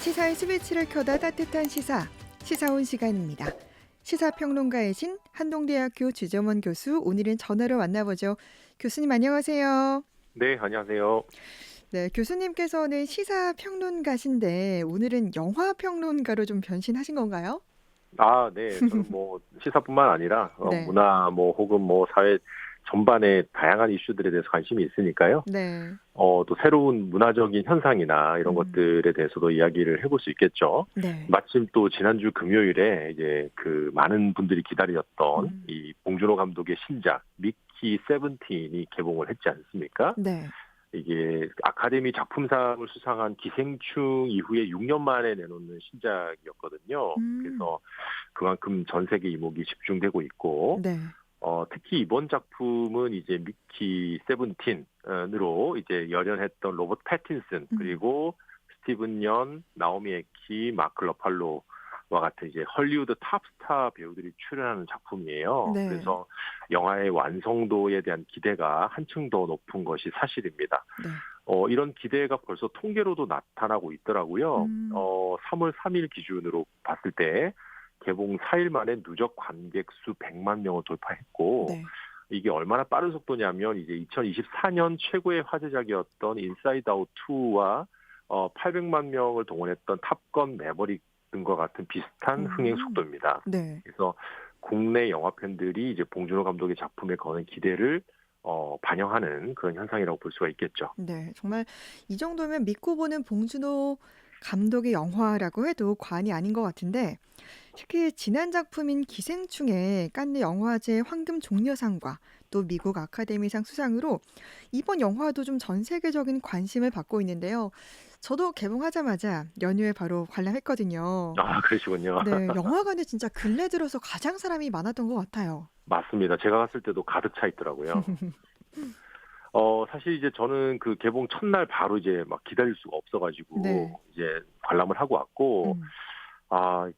시사의 스위치를 켜다 따뜻한 시사, 시사온 시간입니다. 시사평론가의 신 한동대학교 주정원 교수, 오늘은 전화로 만나보죠. 교수님 안녕하세요. 네, 안녕하세요. 네, 교수님께서는 시사평론가신데 오늘은 영화평론가로 좀 변신하신 건가요? 네. 저는 시사뿐만 아니라 네, 문화 혹은 사회 전반의 다양한 이슈들에 대해서 관심이 있으니까요. 네, 또 새로운 문화적인 현상이나 이런 것들에 대해서도 이야기를 해볼 수 있겠죠. 네, 마침 또 지난주 금요일에 이제 그 많은 분들이 기다렸던 음, 이 봉준호 감독의 신작 미키 세븐틴이 개봉을 했지 않습니까? 네, 이게 아카데미 작품상을 수상한 기생충 이후에 6년 만에 내놓는 신작이었거든요. 음, 그래서 그만큼 전 세계 이목이 집중되고 있고, 네, 특히 이번 작품은 이제 미키 세븐틴으로 이제 열연했던 로버트 패틴슨, 음, 그리고 스티븐 연, 나오미 에키, 마크 러팔로와 같은 이제 헐리우드 탑스타 배우들이 출연하는 작품이에요. 네, 그래서 영화의 완성도에 대한 기대가 한층 더 높은 것이 사실입니다. 네, 이런 기대가 벌써 통계로도 나타나고 있더라고요. 음, 3월 3일 기준으로 봤을 때 개봉 4일 만에 누적 관객 수 100만 명을 돌파했고, 네, 이게 얼마나 빠른 속도냐면 이제 2024년 최고의 화제작이었던 인사이드 아웃 2와 800만 명을 동원했던 탑건 매버릭 등과 같은 비슷한 흥행 오, 속도입니다. 네. 그래서 국내 영화 팬들이 이제 봉준호 감독의 작품에 거는 기대를 반영하는 그런 현상이라고 볼 수가 있겠죠. 네, 정말 이 정도면 믿고 보는 봉준호 감독의 영화라고 해도 과언이 아닌 것 같은데, 특히 지난 작품인 기생충의 칸느 영화제 황금 종려상과 또 미국 아카데미상 수상으로 이번 영화도 좀 전 세계적인 관심을 받고 있는데요. 저도 개봉하자마자 연휴에 바로 관람했거든요. 그러시군요. 네, 영화관에 진짜 근래 들어서 가장 사람이 많았던 것 같아요. 맞습니다. 제가 갔을 때도 가득 차 있더라고요. 사실 이제 저는 그 개봉 첫날 바로 이제 막 기다릴 수가 네, 없어가지고 이제 관람을 하고 왔고, 음,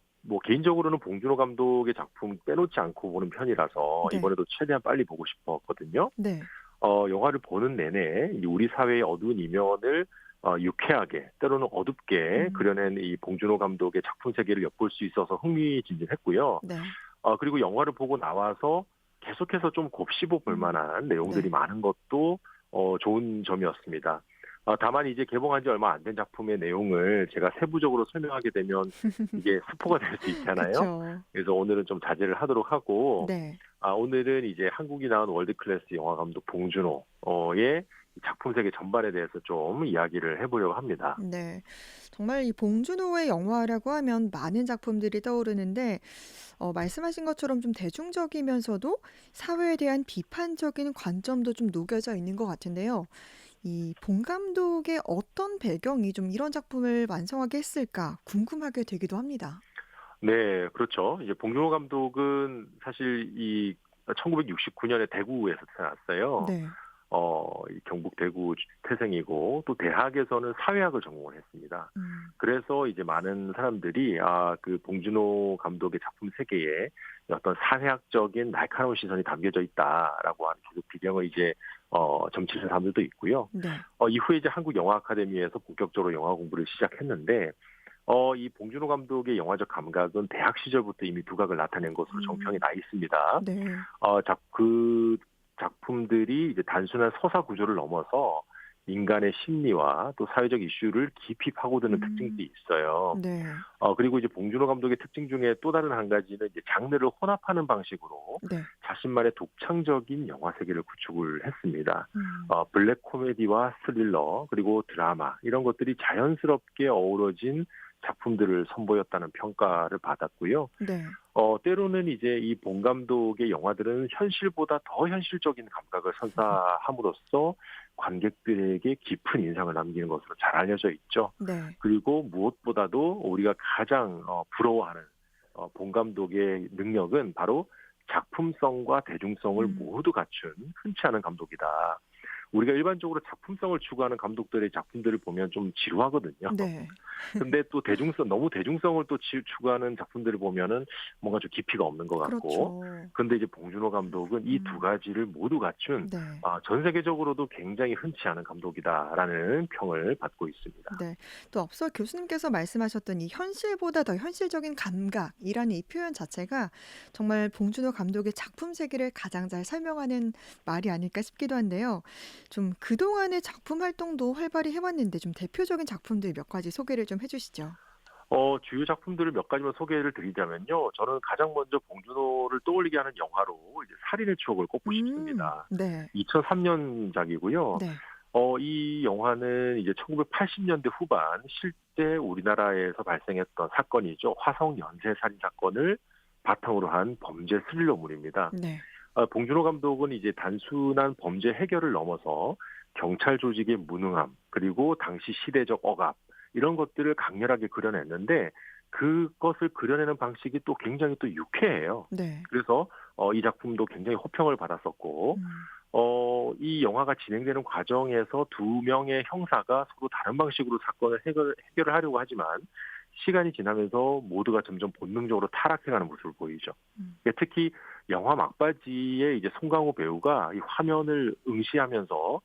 개인적으로는 봉준호 감독의 작품 빼놓지 않고 보는 편이라서 네, 이번에도 최대한 빨리 보고 싶었거든요. 네, 영화를 보는 내내 이 우리 사회의 어두운 이면을 유쾌하게, 때로는 어둡게 음, 그려낸 이 봉준호 감독의 작품 세계를 엿볼 수 있어서 흥미진진했고요. 네, 그리고 영화를 보고 나와서 계속해서 좀 곱씹어 볼 만한 내용들이 네. 많은 것도 좋은 점이었습니다. 다만 이제 개봉한 지 얼마 안 된 작품의 내용을 제가 세부적으로 설명하게 되면 이게 스포가 될 수 있잖아요. 그쵸. 그래서 오늘은 좀 자제를 하도록 하고, 네. 오늘은 이제 한국이 나온 월드 클래스 영화 감독 봉준호의 작품 세계 전반에 대해서 좀 이야기를 해보려고 합니다. 네. 정말 이 봉준호의 영화라고 하면 많은 작품들이 떠오르는데, 말씀하신 것처럼 좀 대중적이면서도 사회에 대한 비판적인 관점도 좀 녹여져 있는 것 같은데요. 이 봉 감독의 어떤 배경이 좀 이런 작품을 완성하게 했을까 궁금하게 되기도 합니다. 네, 그렇죠. 이제 봉준호 감독은 사실 이 1969년에 대구에서 태어났어요. 네. 이 경북 대구 태생이고 또 대학에서는 사회학을 전공을 했습니다. 음, 그래서 이제 많은 사람들이 그 봉준호 감독의 작품 세계에 어떤 사회학적인 날카로운 시선이 담겨져 있다라고 하는 계속 비경을 이제 점치는 사람들도 있고요. 네. 이후에 이제 한국 영화 아카데미에서 본격적으로 영화 공부를 시작했는데 이 봉준호 감독의 영화적 감각은 대학 시절부터 이미 두각을 나타낸 것으로 정평이 음, 나 있습니다. 네. 그 작품들이 이제 단순한 서사 구조를 넘어서 인간의 심리와 또 사회적 이슈를 깊이 파고드는 음, 특징들이 있어요. 네. 그리고 이제 봉준호 감독의 특징 중에 또 다른 한 가지는 이제 장르를 혼합하는 방식으로 네. 자신만의 독창적인 영화 세계를 구축을 했습니다. 음, 블랙 코미디와 스릴러 그리고 드라마 이런 것들이 자연스럽게 어우러진 작품들을 선보였다는 평가를 받았고요. 네. 때로는 이제 이 봉 감독의 영화들은 현실보다 더 현실적인 감각을 선사함으로써 관객들에게 깊은 인상을 남기는 것으로 잘 알려져 있죠. 네. 그리고 무엇보다도 우리가 가장 부러워하는 봉 감독의 능력은 바로 작품성과 대중성을 음, 모두 갖춘 흔치 않은 감독이다. 우리가 일반적으로 작품성을 추구하는 감독들의 작품들을 보면 좀 지루하거든요. 네. 근데 또 너무 대중성을 또 추구하는 작품들을 보면은 뭔가 좀 깊이가 없는 것 같고. 그렇죠. 근데 이제 봉준호 감독은 이 두 음. 가지를 모두 갖춘 네. 전 세계적으로도 굉장히 흔치 않은 감독이다라는 평을 받고 있습니다. 네. 또 앞서 교수님께서 말씀하셨던 이 현실보다 더 현실적인 감각이라는 이 표현 자체가 정말 봉준호 감독의 작품 세계를 가장 잘 설명하는 말이 아닐까 싶기도 한데요. 좀 그동안의 작품 활동도 활발히 해왔는데 좀 대표적인 작품들 몇 가지 소개를 좀 해주시죠. 주요 작품들을 몇 가지만 소개를 드리자면요. 저는 가장 먼저 봉준호를 떠올리게 하는 영화로 이제 살인의 추억을 꼽고 싶습니다. 네. 2003년작이고요. 네. 이 영화는 이제 1980년대 후반 실제 우리나라에서 발생했던 사건이죠. 화성 연쇄 살인 사건을 바탕으로 한 범죄 스릴러물입니다. 네. 봉준호 감독은 이제 단순한 범죄 해결을 넘어서 경찰 조직의 무능함, 그리고 당시 시대적 억압, 이런 것들을 강렬하게 그려냈는데, 그것을 그려내는 방식이 또 굉장히 또 유쾌해요. 네. 그래서 이 작품도 굉장히 호평을 받았었고, 음. 이 영화가 진행되는 과정에서 두 명의 형사가 서로 다른 방식으로 사건을 해결을 하려고 하지만, 시간이 지나면서 모두가 점점 본능적으로 타락해가는 모습을 보이죠. 음. 특히 영화 막바지에 이제 송강호 배우가 이 화면을 응시하면서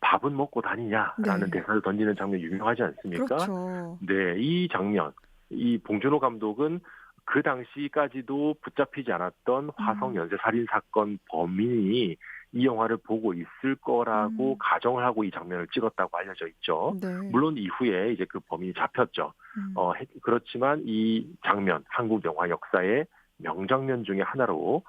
밥은 먹고 다니냐라는 네. 대사를 던지는 장면 유명하지 않습니까? 그렇죠. 네, 이 장면, 이 봉준호 감독은 그 당시까지도 붙잡히지 않았던 화성 음. 연쇄 살인 사건 범인이 이 영화를 보고 있을 거라고 음. 가정을 하고 이 장면을 찍었다고 알려져 있죠. 네. 물론 이후에 이제 그 범인이 잡혔죠. 음. 그렇지만 이 장면, 한국 영화 역사의 명장면 중에 하나로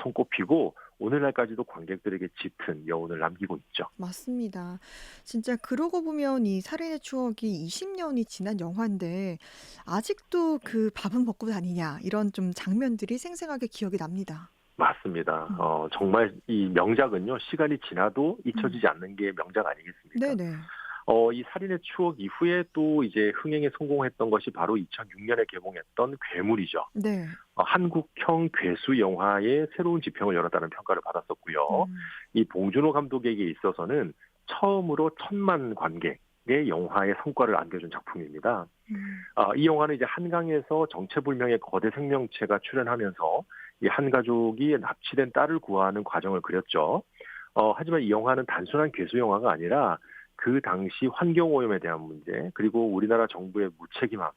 손꼽히고 오늘날까지도 관객들에게 짙은 여운을 남기고 있죠. 맞습니다. 진짜 그러고 보면 이 살인의 추억이 20년이 지난 영화인데 아직도 그 "밥은 먹고 다니냐." 이런 좀 장면들이 생생하게 기억이 납니다. 맞습니다. 음. 정말 이 명작은요, 시간이 지나도 음. 잊혀지지 않는 게 명작 아니겠습니까? 네네. 이 살인의 추억 이후에 또 이제 흥행에 성공했던 것이 바로 2006년에 개봉했던 괴물이죠. 네. 한국형 괴수 영화의 새로운 지평을 열었다는 평가를 받았었고요. 음. 이 봉준호 감독에게 있어서는 처음으로 1,000만 관객의 영화의 성과를 안겨준 작품입니다. 음. 이 영화는 이제 한강에서 정체불명의 거대 생명체가 출현하면서 이 한 가족이 납치된 딸을 구하는 과정을 그렸죠. 하지만 이 영화는 단순한 괴수 영화가 아니라 그 당시 환경오염에 대한 문제, 그리고 우리나라 정부의 무책임함,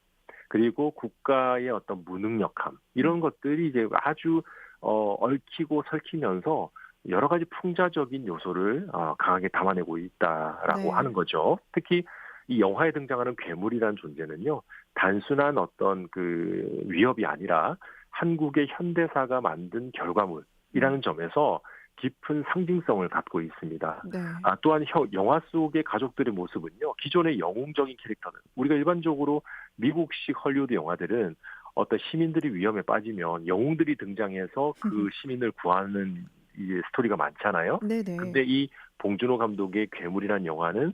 그리고 국가의 어떤 무능력함, 음. 이런 것들이 이제 아주 얽히고 설키면서 여러 가지 풍자적인 요소를 강하게 담아내고 있다라고 네. 하는 거죠. 특히 이 영화에 등장하는 괴물이라는 존재는요, 단순한 어떤 그 위협이 아니라 한국의 현대사가 만든 음. 결과물이라는 점에서 깊은 상징성을 갖고 있습니다. 네. 또한 영화 속의 가족들의 모습은요, 기존의 영웅적인 캐릭터는 우리가 일반적으로 미국식 헐리우드 영화들은 어떤 시민들이 위험에 빠지면 영웅들이 등장해서 그 시민을 구하는 이제 스토리가 많잖아요. 네네. 근데 이 봉준호 감독의 괴물이라는 영화는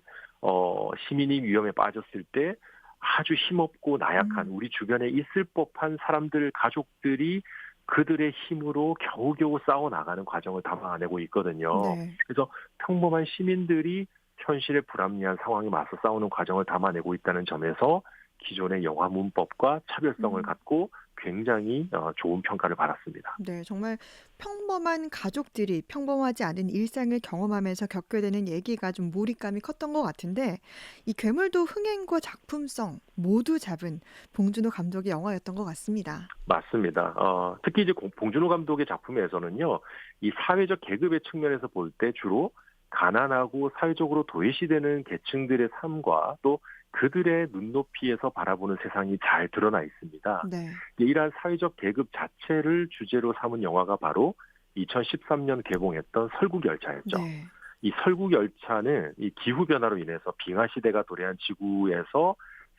시민이 위험에 빠졌을 때 아주 힘없고 나약한 음. 우리 주변에 있을 법한 사람들, 가족들이 그들의 힘으로 겨우겨우 싸워 나가는 과정을 담아내고 있거든요. 네. 그래서 평범한 시민들이 현실의 불합리한 상황에 맞서 싸우는 과정을 담아내고 있다는 점에서 기존의 영화 문법과 차별성을 음. 갖고 굉장히 좋은 평가를 받았습니다. 네. 정말 평범한 가족들이 평범하지 않은 일상을 경험하면서 겪게 되는 얘기가 좀 몰입감이 컸던 것 같은데 이 괴물도 흥행과 작품성 모두 잡은 봉준호 감독의 영화였던 것 같습니다. 맞습니다. 특히 이제 봉준호 감독의 작품에서는요, 이 사회적 계급의 측면에서 볼 때 주로 가난하고 사회적으로 도외시되는 계층들의 삶과 또 그들의 눈높이에서 바라보는 세상이 잘 드러나 있습니다. 네. 이러한 사회적 계급 자체를 주제로 삼은 영화가 바로 2013년 개봉했던 설국열차였죠. 네. 이 설국열차는 이 기후변화로 인해서 빙하시대가 도래한 지구에서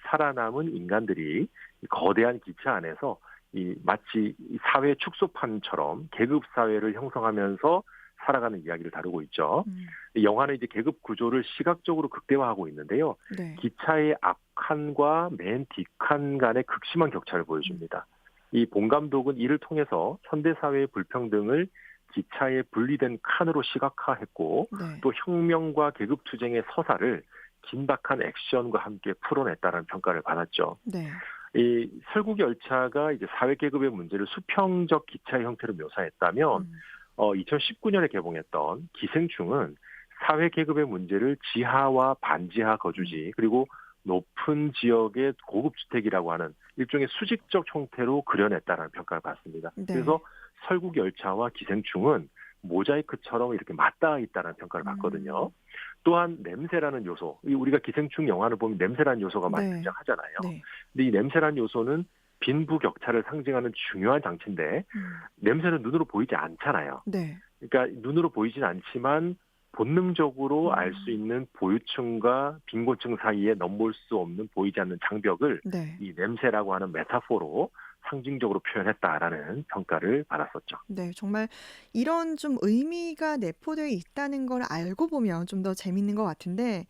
살아남은 인간들이 이 거대한 기차 안에서 마치 이 사회 축소판처럼 계급 사회를 형성하면서 살아가는 이야기를 다루고 있죠. 음. 이 영화는 이제 계급 구조를 시각적으로 극대화하고 있는데요. 네. 기차의 앞칸과 맨 뒷칸 간의 극심한 격차를 음. 보여줍니다. 이 봉 감독은 이를 통해서 현대 사회의 불평등을 기차의 분리된 칸으로 시각화했고 네. 또 혁명과 계급투쟁의 서사를 긴박한 액션과 함께 풀어냈다는 평가를 받았죠. 네. 이 설국 열차가 이제 사회 계급의 문제를 수평적 기차의 형태로 묘사했다면 음. 2019년에 개봉했던 기생충은 사회 계급의 문제를 지하와 반지하 거주지 그리고 높은 지역의 고급 주택이라고 하는 일종의 수직적 형태로 그려냈다는 평가를 받습니다. 그래서 네. 설국 열차와 기생충은 모자이크처럼 이렇게 맞닿아 있다는 평가를 받거든요. 음. 또한 냄새라는 요소, 우리가 기생충 영화를 보면 냄새라는 요소가 많이 네. 등장하잖아요. 네. 근데 이 냄새라는 요소는 빈부격차를 상징하는 중요한 장치인데 음. 냄새는 눈으로 보이지 않잖아요. 네. 그러니까 눈으로 보이진 않지만 본능적으로 알 수 음. 있는 보유층과 빈곤층 사이에 넘볼 수 없는 보이지 않는 장벽을 네. 이 냄새라고 하는 메타포로 상징적으로 표현했다라는 평가를 받았었죠. 네. 정말 이런 좀 의미가 내포되어 있다는 걸 알고 보면 좀 더 재밌는 것 같은데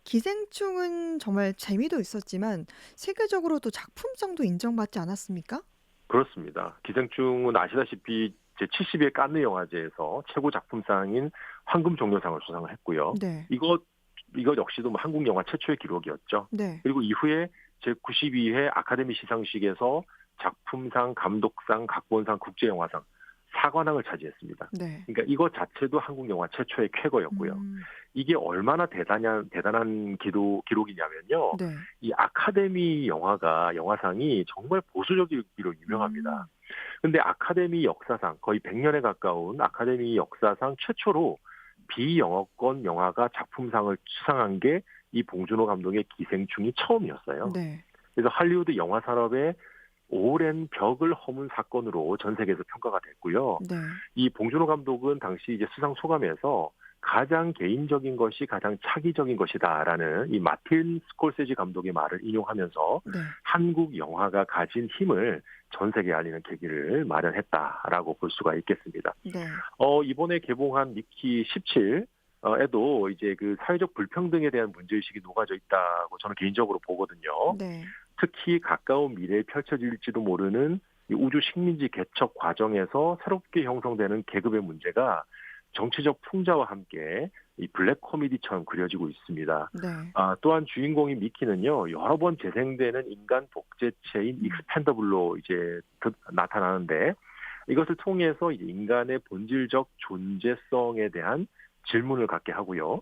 기생충은 정말 재미도 있었지만 세계적으로도 작품성도 인정받지 않았습니까? 그렇습니다. 기생충은 아시다시피 제72회 칸느 영화제에서 최고 작품상인 황금 종려상을 수상을 했고요. 네. 이것 역시도 뭐 한국 영화 최초의 기록이었죠. 네. 그리고 이후에 제92회 아카데미 시상식에서 작품상, 감독상, 각본상, 국제영화상 4관왕을 차지했습니다. 네. 그러니까 이것 자체도 한국 영화 최초의 쾌거였고요. 음. 이게 얼마나 대단한 기록이냐면요. 네. 이 아카데미 영화상이 정말 보수적이기로 유명합니다. 음. 근데 아카데미 역사상 거의 100년에 가까운 아카데미 역사상 최초로 비영어권 영화가 작품상을 수상한 게 이 봉준호 감독의 기생충이 처음이었어요. 네. 그래서 할리우드 영화 산업의 오랜 벽을 허문 사건으로 전 세계에서 평가가 됐고요. 네. 이 봉준호 감독은 당시 이제 수상 소감에서 가장 개인적인 것이 가장 차기적인 것이다라는 이 마틴 스콜세지 감독의 말을 인용하면서 네. 한국 한국 영화가 가진 힘을 전 세계에 알리는 계기를 마련했다라고 볼 수가 있겠습니다. 네. 이번에 개봉한 미키 17 에도 이제 그 사회적 불평등에 대한 문제의식이 녹아져 있다고 저는 개인적으로 보거든요. 네. 특히 가까운 미래에 펼쳐질지도 모르는 이 우주 식민지 개척 과정에서 새롭게 형성되는 계급의 문제가 정치적 풍자와 함께 이 블랙 코미디처럼 그려지고 있습니다. 네. 또한 주인공인 미키는요, 여러 번 재생되는 인간 독재체인 익스펜더블로 이제 나타나는데 이것을 통해서 이제 인간의 본질적 존재성에 대한 질문을 갖게 하고요.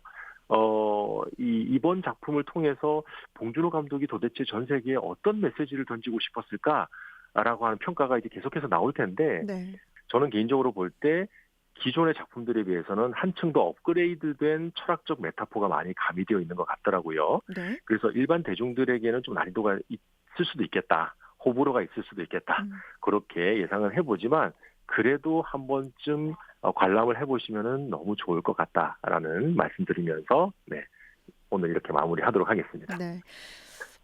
이번 작품을 통해서 봉준호 감독이 도대체 전 세계에 어떤 메시지를 던지고 싶었을까라고 하는 평가가 이제 계속해서 나올 텐데, 네. 저는 개인적으로 볼 때 기존의 작품들에 비해서는 한층 더 업그레이드된 철학적 메타포가 많이 가미되어 있는 것 같더라고요. 네. 그래서 일반 대중들에게는 좀 난이도가 있을 수도 있겠다. 호불호가 있을 수도 있겠다. 음. 그렇게 예상을 해보지만 그래도 한 번쯤 관람을 해보시면 너무 좋을 것 같다라는 말씀드리면서 네, 오늘 이렇게 마무리하도록 하겠습니다. 네.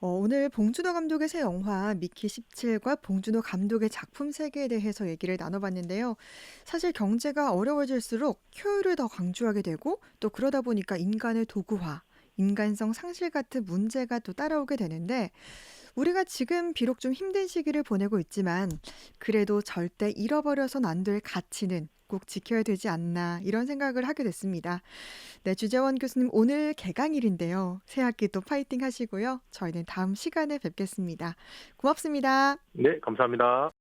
오늘 봉준호 감독의 새 영화 미키 17과 봉준호 감독의 작품 세계에 대해서 얘기를 나눠봤는데요. 사실 경제가 어려워질수록 효율을 더 강조하게 되고 또 그러다 보니까 인간의 도구화, 인간성 상실 같은 문제가 또 따라오게 되는데 우리가 지금 비록 좀 힘든 시기를 보내고 있지만 그래도 절대 잃어버려선 안 될 가치는 꼭 지켜야 되지 않나 이런 생각을 하게 됐습니다. 네, 주재원 교수님 오늘 개강일인데요. 새 학기 또 파이팅 하시고요. 저희는 다음 시간에 뵙겠습니다. 고맙습니다. 네, 감사합니다.